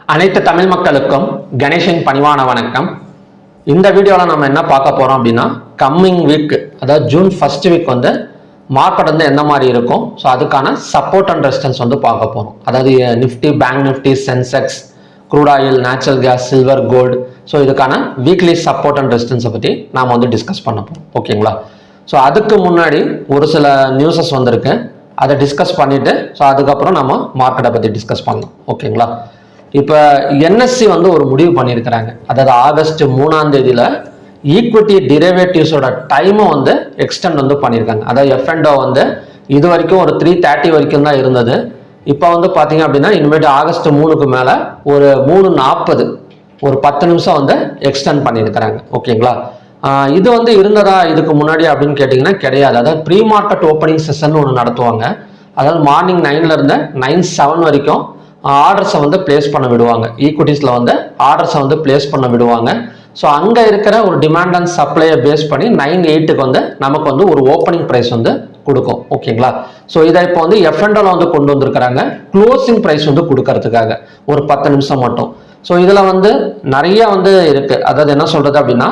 அனைத்து தமிழ் மக்களுக்கும் கணேஷின் பணிவான வணக்கம். இந்த வீடியோவில் நம்ம என்ன பார்க்க போகிறோம் அப்படின்னா, கம்மிங் வீக், அதாவது ஜூன் ஃபர்ஸ்ட் வீக் வந்து மார்க்கெட் வந்து எந்த மாதிரி இருக்கும், ஸோ அதுக்கான சப்போர்ட் அண்ட் ரெசிஸ்டன்ஸ் வந்து பார்க்க போகிறோம். அதாவது Nifty, bank Nifty, Sensex, crude oil, natural gas, silver, gold, so இதுக்கான வீக்லி சப்போர்ட் அண்ட் ரெசிஸ்டன்ஸை பற்றி நாம் வந்து டிஸ்கஸ் பண்ண போகிறோம். ஓகேங்களா? ஸோ அதுக்கு முன்னாடி ஒரு சில நியூஸஸ் வந்திருக்கு, அதை டிஸ்கஸ் பண்ணிவிட்டு ஸோ அதுக்கப்புறம் நம்ம மார்க்கெட்டை பற்றி டிஸ்கஸ் பண்ணலாம். ஓகேங்களா? இப்போ என்எஸ்சி வந்து ஒரு முடிவு பண்ணியிருக்கிறாங்க. அதாவது ஆகஸ்ட் 3ஆம் தேதியில் ஈக்விட்டி டிரைவேட்டிவ்ஸோட டைமை வந்து எக்ஸ்டெண்ட் வந்து பண்ணியிருக்காங்க. அதாவது எஃப்என்டோ வந்து இது வரைக்கும் ஒரு 3:30 வரைக்கும் தான் இருந்தது. இப்போ வந்து பார்த்தீங்க அப்படின்னா இனிமேட்டு ஆகஸ்ட் 3க்கு மேலே ஒரு 3:40 ஒரு 10 நிமிஷம் வந்து எக்ஸ்டெண்ட் பண்ணியிருக்கிறாங்க. ஓகேங்களா? இது வந்து இருந்ததா இதுக்கு முன்னாடி அப்படின்னு கேட்டிங்கன்னா கிடையாது. அதாவது ப்ரீ மார்க்கெட் ஓப்பனிங் செஷன் ஒன்று நடத்துவாங்க. அதாவது மார்னிங் 9லேருந்து 9:07 வரைக்கும் ஆர்டர்ஸை வந்து பிளேஸ் பண்ண விடுவாங்க. ஈக்விட்டிஸில் வந்து ஆர்டர்ஸை வந்து பிளேஸ் பண்ண விடுவாங்க. ஸோ அங்கே இருக்கிற ஒரு டிமாண்ட் அண்ட் சப்ளையை பேஸ் பண்ணி 9:08க்கு வந்து நமக்கு வந்து ஒரு ஓப்பனிங் ப்ரைஸ் வந்து கொடுக்கும். ஓகேங்களா? ஸோ இதை இப்போ வந்து எஃப்என்டோவில் வந்து கொண்டு வந்திருக்கிறாங்க, க்ளோசிங் ப்ரைஸ் வந்து கொடுக்கறதுக்காக ஒரு 10 நிமிஷம் மட்டும். ஸோ இதில் வந்து நிறைய வந்து இருக்கு. அதாவது என்ன சொல்றது அப்படின்னா,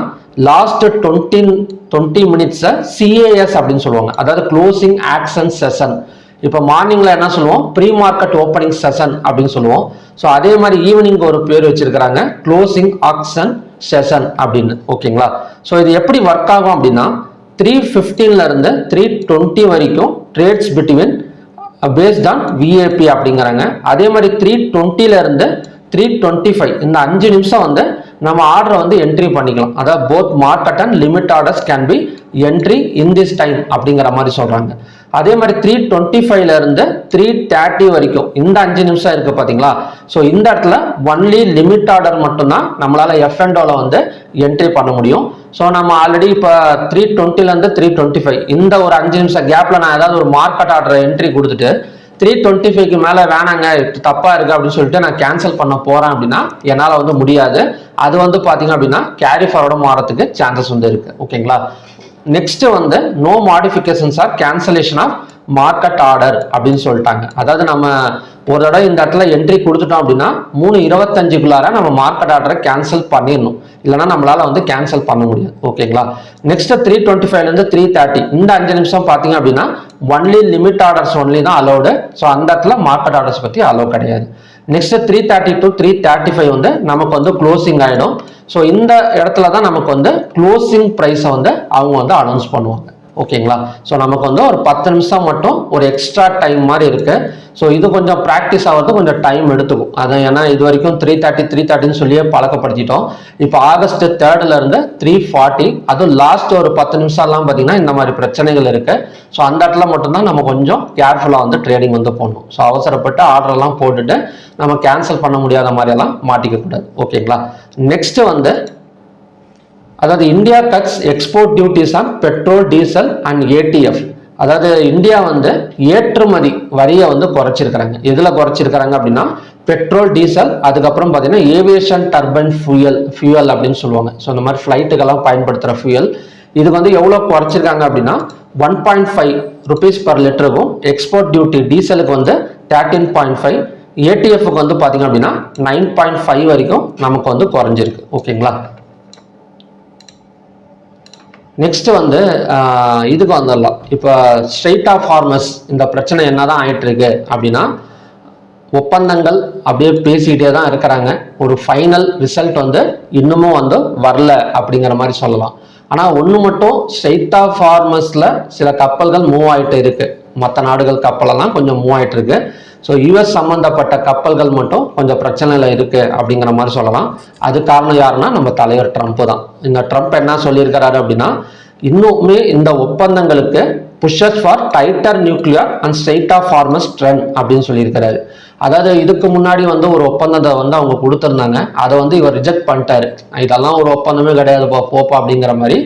லாஸ்ட் 20 மினிட்ஸை சிஏஎஸ் அப்படின்னு சொல்லுவாங்க. அதாவது க்ளோசிங் ஆக்ஷன் செஷன். இப்போ மார்னிங்ல என்ன சொல்லுவோம், ப்ரீ மார்க்கெட் ஓப்பனிங் செஷன் அப்படின்னு சொல்லுவோம். ஸோ அதே மாதிரி ஈவினிங் ஒரு பேர் வச்சிருக்கிறாங்க, க்ளோசிங் ஆக்ஷன் செஷன் அப்படின்னு. ஓகேங்களா? ஸோ இது எப்படி ஒர்க் ஆகும் அப்படின்னா, 3:15 இருந்து 3:20 வரைக்கும் trades between based on VAP அப்படிங்கிறாங்க. அதே மாதிரி 3:20 இருந்து 3:25 இந்த 5 நிமிஷம் வந்து நம்ம ஆர்டரை வந்து என்ட்ரி பண்ணிக்கலாம். அதாவது both market and limit orders can be entry in this time அப்படிங்கிற மாதிரி சொல்றாங்க. அதே மாதிரி 3:25 இருந்து 3:30 வரைக்கும் இந்த 5 நிமிஷம் இருக்கு பாத்தீங்களா? ஸோ இந்த இடத்துல ஒன்லி லிமிட் ஆர்டர் மட்டும்தான் நம்மளால எஃப்என்டோல வந்து என்ட்ரி பண்ண முடியும். ஸோ நம்ம ஆல்ரெடி இப்போ 3:20 இருந்து 3:25 இந்த ஒரு 5 நிமிஷம் கேப்ல நான் ஏதாவது ஒரு மார்க்கெட் ஆர்டர் என்ட்ரி கொடுத்துட்டு 3:25க்கு மேலே வேணாங்க தப்பா இருக்கு அப்படின்னு சொல்லிட்டு நான் கேன்சல் பண்ண போறேன் அப்படின்னா என்னால் வந்து முடியாது. அது வந்து பார்த்தீங்க அப்படின்னா கேரி ஃபார்வர்டும் மாறதுக்கு சான்சஸ் வந்து இருக்கு. ஓகேங்களா? நெக்ஸ்ட் வந்து no modifications or cancellation of market order அப்படின்னு சொல்லிட்டாங்க. அதாவது நம்ம ஒரு தடவை இந்த இடத்துல என்ட்ரி கொடுத்துட்டோம் அப்படின்னா 3:25க்குள்ளார நம்ம மார்க்கெட் ஆர்டரை கேன்சல் பண்ணிடணும், இல்லைன்னா நம்மளால வந்து கேன்சல் பண்ண முடியாது. ஓகேங்களா? நெக்ஸ்ட் 3:25 3:30 இந்த 5 நிமிஷம் பார்த்தீங்க அப்படின்னா ஒன்லி லிமிட் ஆர்டர்ஸ் ஒன்லி தான் அலோடு. ஸோ அந்த இடத்துல மார்க்கெட் ஆர்டர்ஸ் பற்றி அலோ கிடையாது. நெக்ஸ்ட் 3:30 to 3:35 வந்து நமக்கு வந்து க்ளோசிங் ஆகிடும். ஸோ இந்த இடத்துல தான் நமக்கு வந்து க்ளோசிங் ப்ரைஸை வந்து அவங்க வந்து அனௌன்ஸ் பண்ணுவாங்க. ஓகேங்களா? ஸோ நமக்கு வந்து ஒரு 10 நிமிஷம் மட்டும் ஒரு எக்ஸ்ட்ரா டைம் மாதிரி இருக்கு. ஸோ இது கொஞ்சம் ப்ராக்டிஸ் ஆகிறது கொஞ்சம் டைம் எடுத்துக்கும். அது ஏன்னா இது வரைக்கும் 3:30 சொல்லியே பழக்கப்படுத்திட்டோம். இப்போ ஆகஸ்ட் 3ல இருந்து 3:40 அதுவும் லாஸ்ட் ஒரு 10 நிமிஷம்லாம் பார்த்தீங்கன்னா இந்த மாதிரி பிரச்சனைகள் இருக்கு. ஸோ அந்த இடத்துல மட்டும்தான் நம்ம கொஞ்சம் கேர்ஃபுல்லாக வந்து ட்ரேடிங் வந்து போடணும். ஸோ அவசரப்பட்டு ஆர்டர்லாம் போட்டுட்டு நம்ம கேன்சல் பண்ண முடியாத மாதிரியெல்லாம் மாட்டிக்க கூடாது. ஓகேங்களா? நெக்ஸ்ட் வந்து அதாவது India cuts export duties on petrol, diesel and ATF. அதாவது இந்தியா வந்து ஏற்றுமதி வரியை வந்து குறைச்சிருக்கிறாங்க. எதில் குறைச்சிருக்கிறாங்க அப்படின்னா பெட்ரோல், டீசல், அதுக்கப்புறம் பார்த்தீங்கன்னா ஏவியேஷன் டர்பைன் ஃபியூயல் அப்படின்னு சொல்லுவாங்க. ஸோ இந்த மாதிரி ஃப்ளைட்டுக்கெல்லாம் பயன்படுத்துகிற ஃபியூயல் இதுக்கு வந்து எவ்வளோ குறைச்சிருக்காங்க அப்படின்னா 1.5 rupees per லிட்டருக்கும், எக்ஸ்போர்ட் டியூட்டி டீசலுக்கு வந்து 13.5, ஏடிஎஃப்க்கு வந்து பார்த்தீங்க அப்படின்னா 9.5 வரைக்கும் நமக்கு வந்து குறைஞ்சிருக்கு. ஓகேங்களா? நெக்ஸ்ட் வந்து இதுக்கு வந்துடலாம். இப்போ ஸ்ட்ரெயிட் ஆஃப் ஹார்மஸ் இந்த பிரச்சனை என்னதான் ஆயிட்டு இருக்கு அப்படின்னா, ஒப்பந்தங்கள் அப்படியே பேசிக்கிட்டே தான் இருக்கிறாங்க. ஒரு ஃபைனல் ரிசல்ட் வந்து இன்னமும் வந்து வரல அப்படிங்கிற மாதிரி சொல்லலாம். ஆனால் ஒன்று மட்டும், ஸ்ட்ரெயிட் ஆஃப் ஹார்மஸில் சில கப்பல்கள் மூவ் ஆகிட்டு இருக்கு. மற்ற நாடுகள் கப்பலெல்லாம் கொஞ்சம் மூவ் ஆகிட்டு இருக்கு. ஸோ யூஎஸ் சம்மந்தப்பட்ட கப்பல்கள் மட்டும் கொஞ்சம் பிரச்சனையில் இருக்கு அப்படிங்கிற மாதிரி சொல்லலாம். அது காரணம் யாருன்னா நம்ம தலைவர் ட்ரம்ப் தான். இந்த ட்ரம்ப் என்ன சொல்லியிருக்கிறாரு அப்படின்னா, இன்னுமே இந்த ஒப்பந்தங்களுக்கு pushes for tighter nuclear and Strait of Hormuz trend அப்படின்னு சொல்லியிருக்கிறாரு. அதாவது இதுக்கு முன்னாடி வந்து ஒரு ஒப்பந்தத்தை வந்து அவங்க கொடுத்துருந்தாங்க, அதை வந்து இவர் ரிஜெக்ட் பண்ணிட்டாரு. இதெல்லாம் ஒரு ஒப்பந்தமே கிடையாது போப்பா அப்படிங்கிற மாதிரி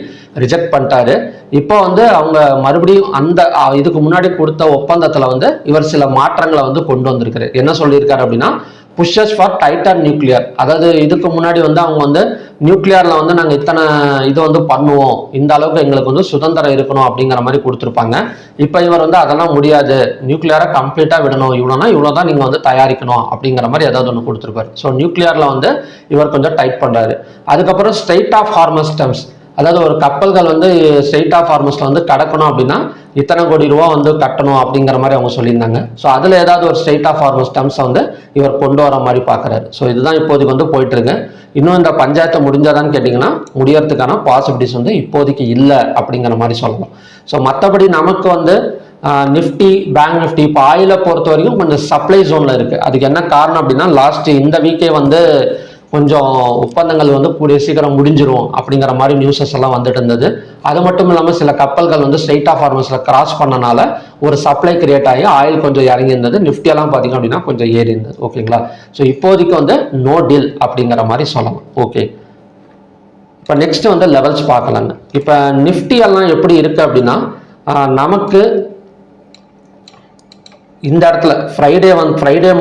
ரிஜெக்ட் பண்ணிட்டாரு. இப்போ வந்து அவங்க மறுபடியும் அந்த இதுக்கு முன்னாடி கொடுத்த ஒப்பந்தத்தில் வந்து இவர் சில மாற்றங்களை வந்து கொண்டு வந்திருக்காரு. என்ன சொல்லியிருக்காரு அப்படின்னா, புஷஸ் ஃபார் டைட்டர் நியூக்ளியர். அதாவது இதுக்கு முன்னாடி வந்து அவங்க வந்து நியூக்ளியர்ல வந்து நாங்கள் இத்தனை இது வந்து பண்ணுவோம், இந்த அளவுக்கு எங்களுக்கு வந்து சுதந்திரம் இருக்கணும் அப்படிங்கிற மாதிரி கொடுத்துருப்பாங்க. இப்போ இவர் வந்து அதெல்லாம் முடியாது, நியூக்ளியரை கம்ப்ளீட்டாக விடணும், இவ்வளோனா இவ்வளோதான் நீங்கள் வந்து தயாரிக்கணும் அப்படிங்கிற மாதிரி ஏதாவது ஒன்று கொடுத்துருப்பாரு. ஸோ நியூக்ளியர்ல வந்து இவர் கொஞ்சம் டைட் பண்ணுறாரு. அதுக்கப்புறம் ஸ்ட்ரெயிட் ஆஃப் ஹார்மஸ் டெர்ம்ஸ், அதாவது ஒரு கப்பல்கள் வந்து ஸ்ட்ரெயிட் ஆஃப் ஹார்மஸ்ல வந்து கடக்கணும் அப்படின்னா இத்தனை கோடி ரூபா வந்து கட்டணும் அப்படிங்கிற மாதிரி அவங்க சொல்லியிருந்தாங்க. ஸோ அதில் ஏதாவது ஒரு ஸ்ட்ரெயிட் ஆஃப் ஹார்மஸ் டெர்ம்ஸை வந்து இவர் கொண்டு வர மாதிரி பார்க்குறாரு. ஸோ இதுதான் இப்போதைக்கு வந்து போயிட்டு இருக்கு. இன்னும் இந்த பஞ்சாயத்தை முடிஞ்சாதான்னு கேட்டிங்கன்னா முடியறதுக்கான பாசிபிலிட்டிஸ் வந்து இப்போதைக்கு இல்லை அப்படிங்கிற மாதிரி சொல்லலாம். ஸோ மற்றபடி நமக்கு வந்து நிஃப்டி, பேங்க் நிஃப்டி இப்போ ஆயிலை பொறுத்த வரைக்கும் கொஞ்சம் சப்ளை ஜோனில் இருக்குது. அதுக்கு என்ன காரணம் அப்படின்னா லாஸ்ட் இந்த வீக்கே வந்து கொஞ்சம் ஒப்பந்தங்கள் வந்து கூடிய சீக்கிரம் முடிஞ்சிரும் அப்படிங்கிற மாதிரி நியூஸஸ் எல்லாம் வந்துட்டு இருந்தது. அது மட்டும் இல்லாமல் சில கப்பல்கள் வந்து ஸ்ட்ரெயிட் ஆஃப் ஹார்மஸ்ல கிராஸ் பண்ணனால ஒரு சப்ளை கிரியேட் ஆகி ஆயில் கொஞ்சம் இறங்கி இருந்தது. நிஃப்டி எல்லாம் பார்த்தீங்க அப்படின்னா கொஞ்சம் ஏறி இருந்தது. ஓகேங்களா? ஸோ இப்போதைக்கு வந்து நோ டீல் அப்படிங்கிற மாதிரி சொல்லலாம். ஓகே, இப்போ நெக்ஸ்ட் வந்து லெவல்ஸ் பார்க்கலாங்க. இப்போ நிஃப்டி எல்லாம் எப்படி இருக்கு அப்படின்னா நமக்கு இந்த இடத்துல ஃப்ரைடே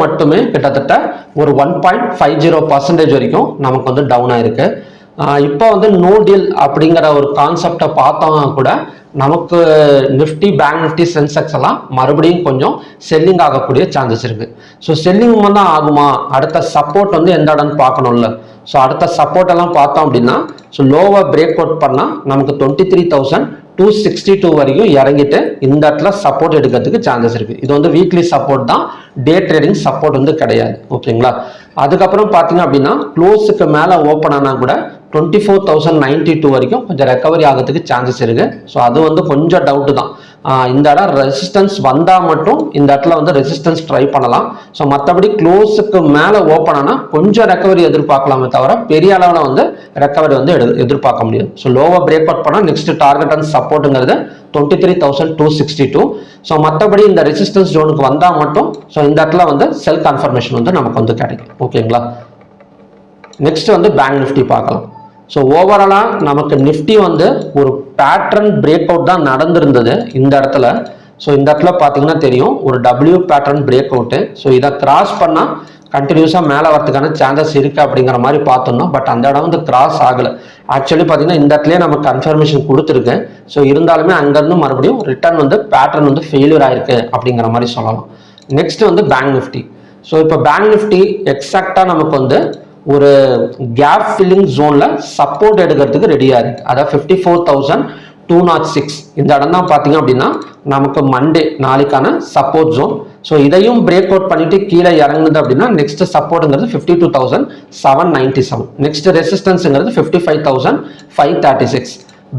மட்டுமே கிட்டத்தட்ட ஒரு 1.50% வரைக்கும் நமக்கு வந்து டவுன் ஆயிருக்கு. இப்போ வந்து நோ டீல் அப்படிங்கிற ஒரு கான்செப்டை பார்த்தோம்னா கூட நமக்கு நிஃப்டி, பேங்க் நிஃப்டி, சென்செக்ஸ் எல்லாம் மறுபடியும் கொஞ்சம் செல்லிங் ஆகக்கூடிய சான்சஸ் இருக்கு. ஸோ செல்லிங் தான் ஆகுமா? அடுத்த சப்போர்ட் வந்து எந்த இடம்னு பார்க்கணும்ல. ஸோ அடுத்த சப்போர்ட் எல்லாம் பார்த்தோம் அப்படின்னா ஸோ லோவை பிரேக் அவுட் பண்ணால் நமக்கு 23,262 வரைக்கும் இறங்கிட்டு இந்த இடத்துல சப்போர்ட் எடுக்கிறதுக்கு சான்சஸ் இருக்கு. இது வந்து வீக்லி சப்போர்ட் தான், டே ட்ரேடிங் சப்போர்ட் வந்து கிடையாது. ஓகேங்களா? அதுக்கப்புறம் பார்த்தீங்க அப்படின்னா க்ளோஸுக்கு மேலே ஓப்பன் ஆனால் கூட 24,092 வரைக்கும் கொஞ்சம் ரெக்கவரி ஆகிறதுக்கு சான்சஸ் இருக்கு. ஸோ அது வந்து கொஞ்சம் டவுட்டு தான். இந்த இடம் ரெசிஸ்டன்ஸ் வந்தால் மட்டும் இந்த இடத்துல வந்து ரெசிஸ்டன்ஸ் ட்ரை பண்ணலாம். ஸோ மற்றபடி க்ளோஸுக்கு மேலே ஓப்பன் ஆனால் கொஞ்சம் ரெக்கவரி எதிர்பார்க்கலாமே தவிர பெரிய அளவில் வந்து ரெக்கவரி வந்து எதிர்பார்க்க முடியாது. ஸோ லோவை பிரேக் அவுட் பண்ணால் நெக்ஸ்ட் டார்கெட் அண்ட் சப்போர்ட்டுங்கிறது 23,262. ஸோ மற்றபடி இந்த ரெசிஸ்டன்ஸ் ஜோனுக்கு வந்தால் மட்டும் ஸோ இந்த இடத்துல வந்து செல் கன்ஃபர்மேஷன் வந்து நமக்கு வந்து கிடைக்கும். ஓகேங்களா? நெக்ஸ்ட் வந்து பேங்க் நிஃப்டி பார்க்கலாம். ஸோ ஓவராலாக நமக்கு நிஃப்டி வந்து ஒரு பேட்டர்ன் பிரேக் அவுட் தான் நடந்திருந்தது இந்த இடத்துல. ஸோ இந்த இடத்துல பார்த்தீங்கன்னா தெரியும் ஒரு W pattern break out. So இதை கிராஸ் பண்ணால் கண்டினியூஸாக மேலே வரதுக்கான சான்சஸ் இருக்குது அப்படிங்கிற மாதிரி பார்த்தோம்னா பட் அந்த இடம் வந்து கிராஸ் ஆகலை. ஆக்சுவலி பார்த்தீங்கன்னா இந்த இடத்துலேயே நமக்கு கன்ஃபர்மேஷன் கொடுத்துருக்கு. ஸோ இருந்தாலுமே அங்கேருந்து மறுபடியும் ரிட்டர்ன் வந்து பேட்டர்ன் வந்து ஃபெயிலியர் ஆயிருக்கு அப்படிங்கிற மாதிரி சொல்லலாம். நெக்ஸ்ட் வந்து பேங்க் நிஃப்டி. ஸோ இப்போ பேங்க் நிஃப்டி எக்ஸாக்டாக நமக்கு வந்து ஒரு கேப் ஃபில்லிங் ஜோன்ல சப்போர்ட் எடுக்கிறதுக்கு ரெடியா இருக்கு. அதாவது 54,206 இந்த இடம் தான் பார்த்தீங்க அப்படின்னா நமக்கு மண்டே நாளைக்கான சப்போர்ட் ஜோன். ஸோ இதையும் பிரேக் அவுட் பண்ணிட்டு கீழே இறங்குது அப்படின்னா நெக்ஸ்ட் சப்போர்ட்ங்கிறது 52,797. நெக்ஸ்ட் ரெசிஸ்டன்ஸ்ங்கிறது 55,536.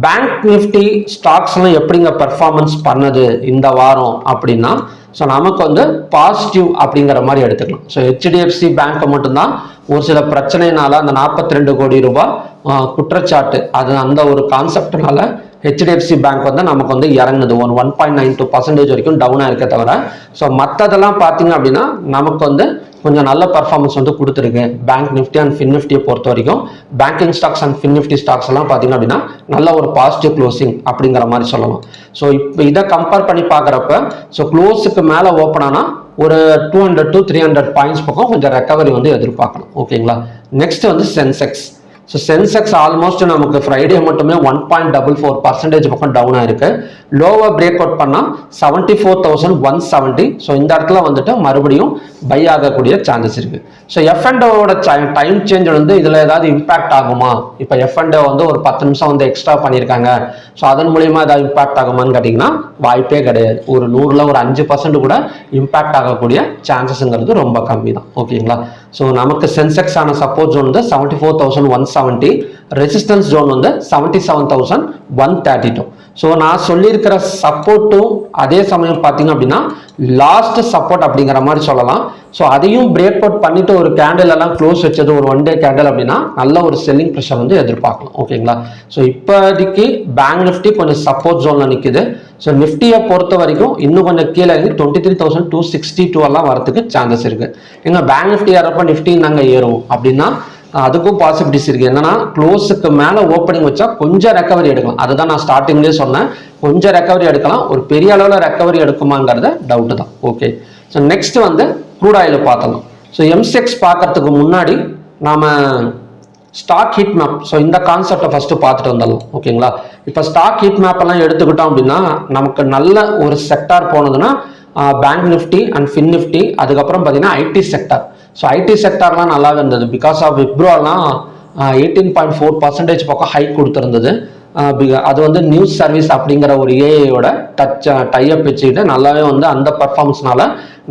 பேங்க் நிஃப்டி ஸ்டாக்ஸ்லாம் எப்படிங்க பெர்ஃபார்மன்ஸ் பண்ணுது இந்த வாரம் அப்படின்னா ஸோ நமக்கு வந்து பாசிட்டிவ் அப்படிங்கிற மாதிரி எடுத்துக்கலாம். ஸோ ஹெச்டிஎஃப்சி பேங்க்கை மட்டும்தான் ஒரு சில பிரச்சனைனால அந்த 42 கோடி ரூபாய் குற்றச்சாட்டு அது அந்த ஒரு கான்செப்ட்னால ஹெச்டிஎஃப்சி பேங்க் வந்து நமக்கு வந்து இறங்குது ஒரு 1.92% வரைக்கும் டவுன் ஆயிருக்க தவிர ஸோ மற்றதெல்லாம் பார்த்தீங்க அப்படின்னா நமக்கு வந்து கொஞ்சம் நல்ல பர்ஃபார்மன்ஸ் வந்து கொடுத்துருக்கு. பேங்க் நிஃப்டி அண்ட் ஃபின் நிஃப்டியை பொறுத்த வரைக்கும் banking stocks and fin Nifty stocks எல்லாம் பார்த்தீங்க அப்படின்னா நல்ல ஒரு பாசிட்டிவ் க்ளோசிங் அப்படிங்கிற மாதிரி சொல்லலாம். ஸோ இப்போ இதை கம்பேர் பண்ணி பார்க்குறப்ப ஸோ க்ளோஸுக்கு மேலே ஓப்பன் ஆனால் ஒரு 200 to 300 பாயிண்ட்ஸ் பக்கம் கொஞ்சம் ரெக்கவரி வந்து எதிர்பார்க்கலாம். ஓகேங்களா? நெக்ஸ்ட் வந்து சென்செக்ஸ். ஸோ சென்செக்ஸ் ஆல்மோஸ்ட் நமக்கு ஃப்ரைடே மட்டுமே 1.44% பக்கம் டவுன் ஆயிருக்கு. லோவை பிரேக் அவுட் பண்ணால் 74,170. ஸோ இந்த இடத்துல வந்துட்டு மறுபடியும் பை ஆகக்கூடிய சான்சஸ் இருக்கு. ஸோ எஃப்என்டோட டைம் சேஞ்ச் வந்து இதில் ஏதாவது இம்பாக்ட் ஆகுமா? இப்போ எஃப்என்டோ வந்து ஒரு 10 நிமிஷம் வந்து எக்ஸ்ட்ரா பண்ணியிருக்காங்க. ஸோ அதன் மூலியமா ஏதாவது இம்பாக்ட் ஆகுமான்னு கேட்டிங்கன்னா வாய்ப்பே கிடையாது. ஒரு 100ல் ஒரு 5% கூட இம்பாக்ட் ஆகக்கூடிய சான்சஸ்ங்கிறது ரொம்ப கம்மி தான். ஓகேங்களா? ஸோ நமக்கு சென்செக்ஸ் ஆன சப்போர்ட் ஜோன் வந்து 74,170, ரெசிஸ்டன்ஸ் ஜோன் வந்து 77,132. ஸோ நான் சொல்லியிருக்கிற சப்போர்ட்டும் அதே சமயம் பார்த்தீங்க அப்படின்னா லாஸ்ட் சப்போர்ட் அப்படிங்கிற மாதிரி சொல்லலாம். ஸோ அதையும் பிரேக் அவுட் பண்ணிட்டு ஒரு கேண்டில் எல்லாம் க்ளோஸ் வச்சது ஒரு 1 டே கேண்டில் அப்படின்னா நல்ல ஒரு செல்லிங் ப்ரெஷர் வந்து எதிர்பார்க்கலாம். ஓகேங்களா? ஸோ இப்போதைக்கு பேங்க் நிஃப்டி கொஞ்சம் சப்போர்ட் ஜோன்ல நிற்குது. ஸோ நிஃப்டியை பொறுத்த வரைக்கும் இன்னும் கொஞ்சம் கீழே இறங்கி 23,262 எல்லாம் வரதுக்கு சான்சஸ் இருக்கு. எங்க பேங்க் நிஃப்டி ஏறப்ப நிஃப்டி நாங்கள் ஏறும் அப்படின்னா அதுக்கும் பாசிபிலிட்டிஸ் இருக்கு. என்னன்னா க்ளோஸுக்கு மேலே ஓப்பனிங் வச்சா கொஞ்சம் ரெக்கவரி எடுக்கலாம். அதுதான் நான் ஸ்டார்டிங்லேயே சொன்னேன், கொஞ்சம் ரெக்கவரி எடுக்கலாம். ஒரு பெரிய அளவில் ரெக்கவரி எடுக்குமாங்கிறத டவுட்டு தான். ஓகே, ஸோ நெக்ஸ்ட் வந்து க்ரூட் ஆயில் பார்த்தலாம். ஸோ எம்செக்ஸ் பார்க்கறதுக்கு முன்னாடி நாம் ஸ்டாக் ஹீட் மேப், ஸோ இந்த கான்செப்டை ஃபஸ்ட்டு பார்த்துட்டு வந்துடலாம். ஓகேங்களா? இப்போ ஸ்டாக் ஹீட் மேப் எல்லாம் எடுத்துக்கிட்டோம் அப்படின்னா நமக்கு நல்ல ஒரு செக்டார் போனதுன்னா bank Nifty and fin Nifty, அதுக்கப்புறம் பார்த்தீங்கன்னா ஐடி செக்டார். ஸோ ஐடி செக்டார்லாம் நல்லாவே இருந்தது. பிகாஸ் ஆஃப் விப்ரோலாம் 18.4% பக்கம் ஹைக் கொடுத்துருந்தது. அது வந்து நியூஸ் சர்வீஸ் அப்படிங்கிற ஒரு ஏஐயோட டைஅப் வச்சுக்கிட்டு நல்லாவே வந்து அந்த பர்ஃபார்மன்ஸ்னால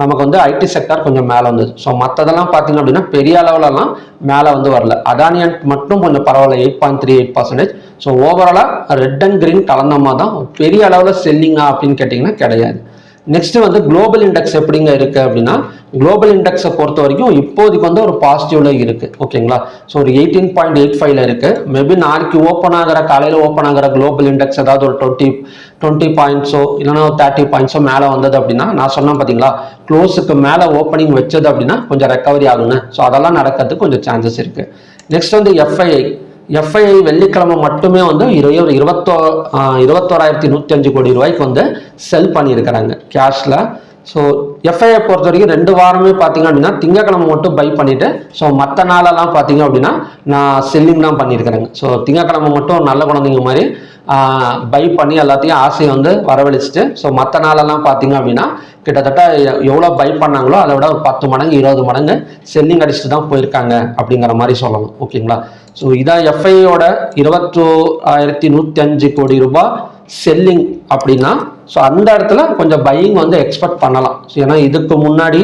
நமக்கு வந்து ஐடி செக்டார் கொஞ்சம் மேலே வந்தது. ஸோ மற்றதெல்லாம் பார்த்தீங்க அப்படின்னா பெரிய அளவுலலாம் மேலே வந்து வரல. அதானியன் மட்டும் கொஞ்சம் பரவாயில்ல, 8.38%. ஸோ ஓவராலாக ரெட் அண்ட் கிரீன் கலந்த மாதிரி தான். பெரிய அளவில் செல்லிங்கா அப்படின்னு கேட்டிங்கன்னா கிடையாது. நெக்ஸ்ட் வந்து குளோபல் இண்டெக்ஸ் எப்படிங்க இருக்கு அப்படின்னா, குளோபல் இண்டெக்ஸை பொறுத்த வரைக்கும் இப்போதைக்கு வந்து ஒரு பாசிட்டிவ்ல இருக்கு. ஓகேங்களா? ஸோ ஒரு 18.85ல இருக்கு. மேபி நாளைக்கு ஓப்பன் ஆகிற, காலையில் ஓப்பன் ஆகிற குளோபல் இண்டெக்ஸ் ஏதாவது ஒரு 20 பாயிண்ட்ஸோ இல்லைன்னா ஒரு 30 பாயிண்ட்ஸோ மேலே வந்தது அப்படின்னா, நான் சொன்னேன் பார்த்தீங்களா, க்ளோஸுக்கு மேலே ஓப்பனிங் வச்சது அப்படின்னா கொஞ்சம் ரெக்கவரி ஆகுங்க. ஸோ அதெல்லாம் நடக்கிறதுக்கு கொஞ்சம் சான்சஸ் இருக்கு. நெக்ஸ்ட் வந்து எஃப்ஐஐ வெள்ளிக்கிழமை மட்டுமே வந்து 21,105 கோடி ரூபாய்க்கு வந்து செல் பண்ணியிருக்கிறாங்க கேஷ்ல. ஸோ எஃப்ஐஐ பொறுத்த வரைக்கும் 2 வாரமே பார்த்தீங்க அப்படின்னா திங்கக்கிழமை மட்டும் பை பண்ணிட்டு, ஸோ மற்ற நாளெல்லாம் பார்த்தீங்க அப்படின்னா நான் செல்லிங் தான் பண்ணியிருக்கிறேங்க. ஸோ திங்கக்கிழமை மட்டும் நல்ல குழந்தைங்க மாதிரி பை பண்ணி எல்லாத்தையும் ஆசையை வந்து வரவழைச்சிட்டு, ஸோ மற்ற நாளெல்லாம் பார்த்தீங்க அப்படின்னா கிட்டத்தட்ட எவ்வளோ பை பண்ணாங்களோ அதை விட ஒரு 10 மடங்கு 20 மடங்கு செல்லிங் அடிச்சுட்டு தான் போயிருக்காங்க அப்படிங்கிற மாதிரி சொல்லலாம். ஓகேங்களா? ஸோ இதான் எஃப்ஐயோட 21,105 கோடி ரூபாய் செல்லிங் அப்படின்னா, ஸோ அந்த இடத்துல கொஞ்சம் பையிங் வந்து எக்ஸ்பெக்ட் பண்ணலாம். ஏன்னா இதுக்கு முன்னாடி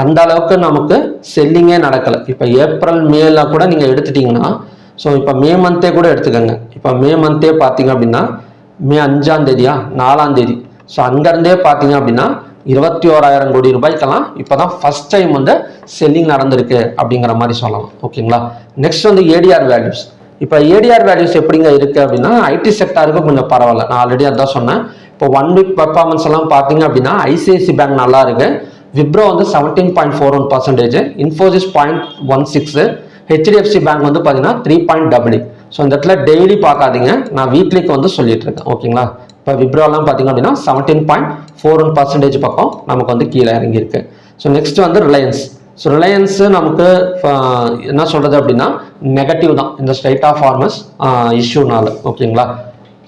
அந்த அளவுக்கு நமக்கு செல்லிங்கே நடக்கலை. இப்போ ஏப்ரல் மேல கூட நீங்கள் எடுத்துட்டீங்கன்னா, ஸோ இப்போ மே மந்தே கூட எடுத்துக்கோங்க. இப்போ மே மந்தே பார்த்தீங்க அப்படின்னா மே 5ஆம் தேதியா 4ஆம் தேதி, ஸோ அங்கேருந்தே பார்த்தீங்க அப்படின்னா 21,000 கோடி ரூபாய்க்கெல்லாம் இப்போதான் ஃபர்ஸ்ட் டைம் வந்து செல்லிங் நடந்திருக்கு அப்படிங்கிற மாதிரி சொல்லலாம். ஓகேங்களா? நெக்ஸ்ட் வந்து ஏடிஆர் வேல்யூஸ். இப்போ ஏடிஆர் வேல்யூஸ் எப்படிங்க இருக்கு அப்படின்னா, ஐடி செக்டாருக்கு கொஞ்சம் பரவாயில்ல. நான் ஆல்ரெடி அதான் சொன்னேன். இப்போ 1 வீக் பர்ஃபார்மன்ஸ் எல்லாம் பார்த்தீங்க அப்படின்னா ஐசிஐசி பேங்க் நல்லா இருக்கு. விப்ரோ வந்து 17.41%, இன்ஃபோசிஸ் 0.16, ஹெச்டிஎஃப்சி பேங்க் வந்து பார்த்தீங்கன்னா 3.88. ஸோ இந்த இடத்துல டெய்லி பார்க்காதீங்க, நான் வீக்லிக்கு வந்து சொல்லிட்டு இருக்கேன். ஓகேங்களா? இப்போ விப்ரோலாம் பார்த்தீங்க அப்படின்னா 17.41% பக்கம் நமக்கு வந்து கீழே இறங்கியிருக்கு. ஸோ நெக்ஸ்ட் வந்து ரிலையன்ஸ். ஸோ ரிலையன்ஸ் நமக்கு என்ன சொல்றது அப்படின்னா நெகட்டிவ் தான் இந்த ஸ்ட்ரைட் ஆஃப் ஃபார்மர்ஸ் இஷ்யூனால. ஓகேங்களா?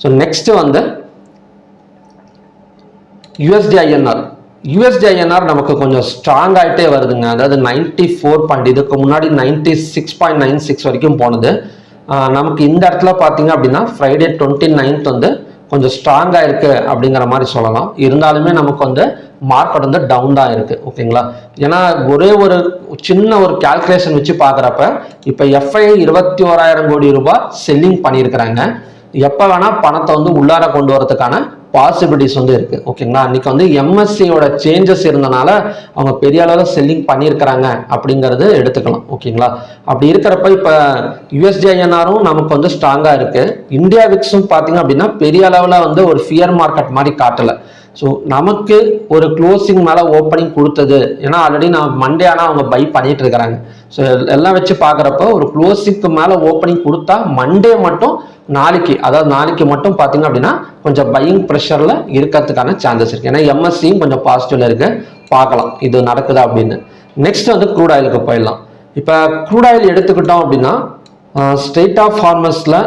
ஸோ நெக்ஸ்ட் வந்து யூஎஸ்டிஐஎன்ஆர் நமக்கு கொஞ்சம் ஸ்ட்ராங் ஆகிட்டே வருதுங்க. அதாவது 94 இதுக்கு முன்னாடி 96.96 வரைக்கும் போனது. நமக்கு இந்த இடத்துல பார்த்தீங்க அப்படின்னா ஃப்ரைடே 29th வந்து கொஞ்சம் ஸ்ட்ராங்காக இருக்கு அப்படிங்கிற மாதிரி சொல்லலாம். இருந்தாலுமே நமக்கு வந்து மார்க்கெட் வந்து டவுன் தான் இருக்கு. ஓகேங்களா? ஏன்னா ஒரே ஒரு சின்ன ஒரு கால்குலேஷன் வச்சு பார்க்குறப்ப இப்போ எஃப்ஐ 21,000 கோடி ரூபாய் செல்லிங் பண்ணியிருக்கிறாங்க. எப்போ வேணா பணத்தை வந்து உள்ளார கொண்டு வரதுக்கான பாசிபிலிட்டிஸ் வந்து இருக்கு. ஓகேங்களா? அன்னைக்கு வந்து எம்எஸ்சியோட சேஞ்சஸ் இருந்தனால அவங்க பெரிய அளவில் செல்லிங் பண்ணியிருக்கிறாங்க அப்படிங்கிறது எடுத்துக்கலாம். ஓகேங்களா? அப்படி இருக்கிறப்ப இப்போ யூஎஸ்டிஐஎன்ஆரும் நமக்கு வந்து ஸ்ட்ராங்காக இருக்கு. இந்தியா விக்ஸும் பார்த்தீங்க அப்படின்னா பெரிய அளவில் வந்து ஒரு ஃபியர் மார்க்கெட் மாதிரி காட்டலை. ஸோ நமக்கு ஒரு க்ளோசிங் மேலே ஓப்பனிங் கொடுத்தது. ஏன்னா ஆல்ரெடி நான் மண்டே ஆனால் அவங்க பை பண்ணிட்டு இருக்கிறாங்க. ஸோ எல்லாம் வச்சு பார்க்குறப்போ ஒரு க்ளோசிங்க்கு மேலே ஓப்பனிங் கொடுத்தா மண்டே மட்டும் நாளைக்கு மட்டும் பார்த்தீங்க அப்படின்னா கொஞ்சம் பையிங் ப்ரெஷரில் இருக்கிறதுக்கான சான்சஸ் இருக்குது. ஏன்னா எம்எஸ்சியும் கொஞ்சம் பாசிட்டிவ்ல இருக்கு, பார்க்கலாம் இது நடக்குதா அப்படின்னு. நெக்ஸ்ட் வந்து க்ரூட் ஆயிலுக்கு போயிடலாம். இப்போ க்ரூட் ஆயில் எடுத்துக்கிட்டோம் அப்படின்னா ஸ்ட்ரெயிட் ஆஃப் ஃபார்மர்ஸில்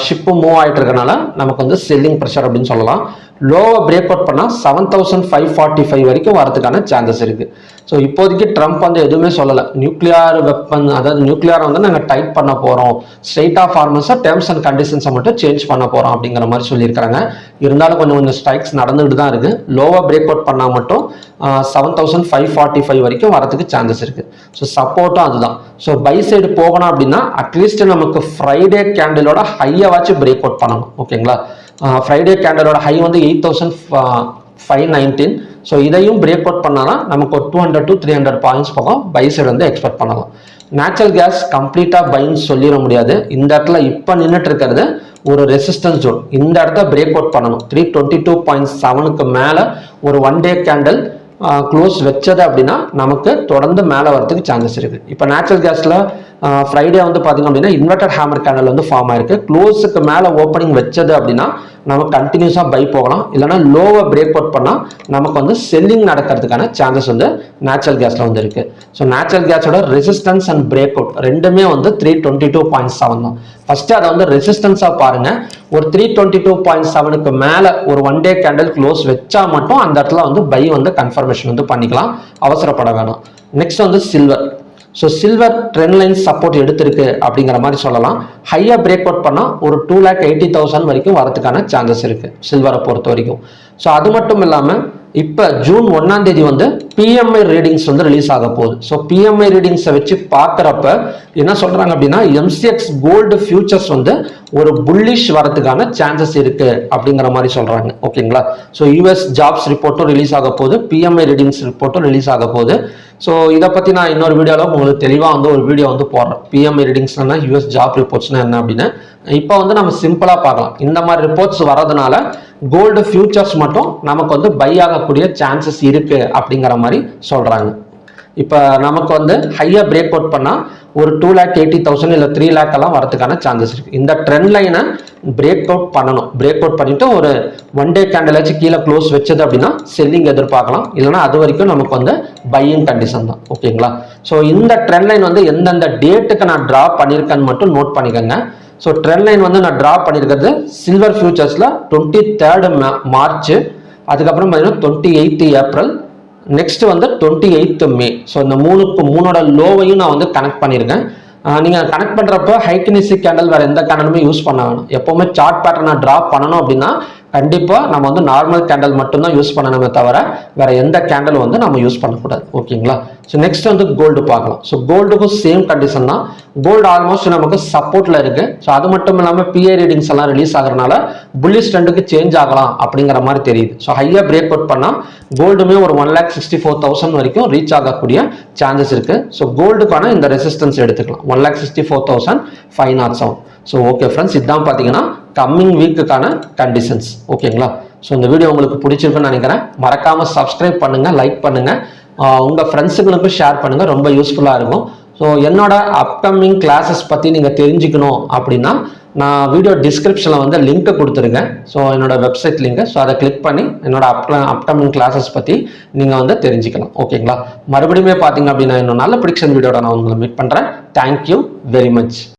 ஷிப்பு மூவ் ஆகிட்டு இருக்கனால நமக்கு வந்து செல்லிங் ப்ரெஷர் அப்படின்னு சொல்லலாம். லோவை பிரேக் அவுட் பண்ணால் 7,545 வரைக்கும் வரதுக்கான சான்சஸ் இருக்கு. ஸோ இப்போதைக்கு ட்ரம்ப் வந்து எதுவுமே சொல்லலை. நியூக்ளியர் வெப்பன், அதாவது நியூக்ளியரை வந்து நாங்கள் டைட் பண்ண போகிறோம், ஸ்ட்ரெயிட் ஆஃப் ஃபார்மர்ஸை டேர்ம்ஸ் அண்ட் கண்டிஷன்ஸை மட்டும் சேஞ்ச் பண்ண போகிறோம் அப்படிங்கிற மாதிரி சொல்லியிருக்காங்க. இருந்தாலும் கொஞ்சம் ஸ்ட்ரைக்ஸ் நடந்துகிட்டு தான் இருக்கு. லோவை பிரேக் அவுட் பண்ணால் மட்டும் 7,545 வரைக்கும் வரதுக்கு சான்சஸ் இருக்கு. ஸோ சப்போர்ட்டும் அதுதான். ஸோ பை சைடு போகணும் அப்படின்னா அட்லீஸ்ட் நமக்கு ஃப்ரைடே கேண்டிலோட ஹையை வச்சு பிரேக் அவுட் பண்ணணும். ஓகேங்களா? ஃப்ரைடே கேண்டலோட ஹை வந்து 8,519. ஸோ இதையும் பிரேக் அவுட் பண்ணாலும் நமக்கு ஒரு 200 to 300 பாயிண்ட்ஸ் பக்கம் பை சைடு வந்து எக்ஸ்பெக்ட் பண்ணலாம். நேச்சுரல் கேஸ் கம்ப்ளீட்டாக பைன்னு சொல்லிட முடியாது. இந்த இடத்துல இப்போ நின்றுட்டு இருக்கிறது ஒரு ரெசிஸ்டன்ஸ் ஜோன். இந்த இடத்த பிரேக் அவுட் பண்ணணும். 322.7க்கு மேலே ஒரு 1 day கேண்டல் க்ளோஸ் வச்சது அப்படின்னா நமக்கு தொடர்ந்து மேலே வரதுக்கு சான்சஸ் இருக்குது. இப்போ நேச்சுரல் கேஸில் ஃப்ரைடே வந்து பார்த்தீங்க அப்படின்னா இன்வெர்டட் ஹேமர் கேண்டல் வந்து ஃபார்ம் ஆயிருக்கு. க்ளோஸுக்கு மேலே ஓப்பனிங் வச்சது அப்படின்னா நம்ம கண்டினியூஸாக பை போகலாம். இல்லைனா லோவை பிரேக் அவுட் பண்ணால் நமக்கு வந்து செல்லிங் நடக்கிறதுக்கான சான்சஸ் வந்து நேச்சுரல் கேஸில் வந்து இருக்குது. ஸோ நேச்சுரல் கேஸோட ரெசிஸ்டன்ஸ் அண்ட் பிரேக் அவுட் ரெண்டுமே வந்து 322.7 தான். ஃபர்ஸ்ட் அதை வந்து ரெசிஸ்டன்ஸாக பாருங்கள். ஒரு 322.7க்கு மேலே ஒரு ஒன் டே கேண்டில் க்ளோஸ் வச்சா மட்டும் அந்த இடத்துல வந்து பை வந்து கன்ஃபர்மேஷன் வந்து பண்ணிக்கலாம், அவசரப்பட வேணாம். நெக்ஸ்ட் வந்து silver. So silver trend line support எடுத்திருக்கு அப்படிங்கிற மாதிரி சொல்லலாம். ஹையாக பிரேக் அவுட் பண்ணால் ஒரு 2,80,000 வரைக்கும் வரதுக்கான சான்சஸ் இருக்குது சில்வரை பொறுத்த வரைக்கும். ஸோ அது மட்டும் இல்லாமல் இப்போ ஜூன் 1ஆம் தேதி வந்து பிஎம்ஐ ரீடிங்ஸ் வந்து ரிலீஸ் ஆக போகுது. ஸோ பிஎம்ஐ ரீடிங்ஸை வச்சு பார்க்குறப்ப என்ன சொல்கிறாங்க அப்படின்னா எம்சிஎக்ஸ் கோல்டு ஃபியூச்சர்ஸ் வந்து ஒரு புல்லிஷ் வரதுக்கான சான்சஸ் இருக்குது அப்படிங்கிற மாதிரி சொல்கிறாங்க. ஓகேங்களா? ஸோ யூஎஸ் ஜாப்ஸ் ரிப்போர்ட்டும் ரிலீஸ் ஆக போகுது, பிஎம்ஐ ரீடிங்ஸ் ரிப்போர்ட்டும் ரிலீஸ் ஆக போகுது. ஸோ இதை பற்றி நான் இன்னொரு வீடியோவில் உங்களுக்கு தெளிவாக வந்து ஒரு வீடியோ வந்து போடுறேன். பிஎம்ஐ ரீடிங்ஸ்னா யூஎஸ் ஜாப் ரிப்போர்ட்ஸ்னா என்ன அப்படின்னு. இப்போ வந்து நம்ம சிம்பிளாக பார்க்கலாம். இந்த மாதிரி ரிப்போர்ட்ஸ் வரதுனால கோல்டு ஃபியூச்சர்ஸ் மட்டும் நமக்கு வந்து பை ஆகக்கூடிய சான்சஸ் இருக்கு அப்படிங்கிற மாதிரி சொல்றாங்க. இப்போ நமக்கு வந்து ஹையாக பிரேக் அவுட் பண்ணால் ஒரு 2,80,000 இல்லை 3 lakh எல்லாம் வரதுக்கான சான்சஸ் இருக்கு. இந்த ட்ரெண்ட் லைனை பிரேக் அவுட் பண்ணணும். பிரேக் அவுட் பண்ணிட்டு ஒரு ஒன் டே கேண்டிலாச்சும் கீழே க்ளோஸ் வச்சது அப்படின்னா செல்லிங் எதிர்பார்க்கலாம். இல்லைனா அது வரைக்கும் நமக்கு வந்து பையிங் கண்டிஷன் தான். ஓகேங்களா? ஸோ இந்த ட்ரெண்ட் லைன் வந்து எந்தெந்த டேட்டுக்கு நான் ட்ரா பண்ணியிருக்கேன்னு மட்டும் நோட் பண்ணிக்கோங்க. ஸோ ட்ரெண்ட் லைன் வந்து நான் ட்ரா பண்ணியிருக்கிறது சில்வர் ஃபியூச்சர்ஸில் 23rd மார்ச், அதுக்கப்புறம் பார்த்தீங்கன்னா 28th ஏப்ரல், நெக்ஸ்ட் வந்து 28th மே. ஸோ இந்த மூணோட லோவையும் நான் வந்து கனெக்ட் பண்ணியிருக்கேன். நீங்கள் கனெக்ட் பண்ணுறப்போ ஹைக்கினிசிக் கேண்டல் வேறு எந்த கேண்டலுமே யூஸ் பண்ண வேணும். எப்போவுமே சார்ட் பேட்டர்னை ட்ரா பண்ணணும் அப்படின்னா கண்டிப்பாக நம்ம வந்து நார்மல் கேண்டல் மட்டும்தான் யூஸ் பண்ணணுமே தவிர வேற எந்த கேண்டல் வந்து நம்ம யூஸ் பண்ணக்கூடாது. ஓகேங்களா? ஸோ நெக்ஸ்ட் வந்து கோல்டு பார்க்கலாம். ஸோ கோல்டுக்கும் சேம் கண்டிஷன் தான். கோல்டு ஆல்மோஸ்ட் நமக்கு சப்போர்ட்ல இருக்கு. ஸோ அது மட்டும் இல்லாமல் பிஏ ரீடிங்ஸ் எல்லாம் ரிலீஸ் ஆகிறதுனால புல்லிஷ் ட்ரெண்டுக்கு சேஞ்ச் ஆகலாம் அப்படிங்கிற மாதிரி தெரியுது. ஸோ ஹையாக பிரேக் அவுட் பண்ணால் கோல்டுமே ஒரு 1,64,000 வரைக்கும் ரீச் ஆகக்கூடிய சான்சஸ் இருக்கு. ஸோ கோல்டுக்கான இந்த ரெசிஸ்டன்ஸ் எடுத்துக்கலாம் 1,64,507. ஸோ ஓகே ஃப்ரெண்ட்ஸ், இதுதான் பார்த்தீங்கன்னா கம்மிங் வீக்குக்கான கண்டிஷன்ஸ். ஓகேங்களா? ஸோ இந்த வீடியோ உங்களுக்கு பிடிச்சிருக்குன்னு நினைக்கிறேன். மறக்காம சப்ஸ்கிரைப் பண்ணுங்க, லைக் பண்ணுங்க, உங்க ஃப்ரெண்ட்ஸுங்களுக்கும் ஷேர் பண்ணுங்க, ரொம்ப யூஸ்ஃபுல்லாக இருக்கும். ஸோ என்னோட அப்கமிங் கிளாஸஸ் பற்றி நீங்கள் தெரிஞ்சுக்கணும் அப்படின்னா நான் வீடியோ டிஸ்கிரிப்ஷனில் வந்து லிங்க்கை கொடுத்துருக்கேன். ஸோ என்னோட வெப்சைட் லிங்க். ஸோ அதை கிளிக் பண்ணி என்னோட அப்கமிங் கிளாஸஸ் பற்றி நீங்கள் வந்து தெரிஞ்சுக்கலாம். ஓகேங்களா? மறுபடியும் பார்த்தீங்க அப்படின்னா இன்னும் நல்ல ப்ரிடிக்ஷன் வீடியோட நான் உங்களை மீட் பண்ணுறேன். Thank you very much.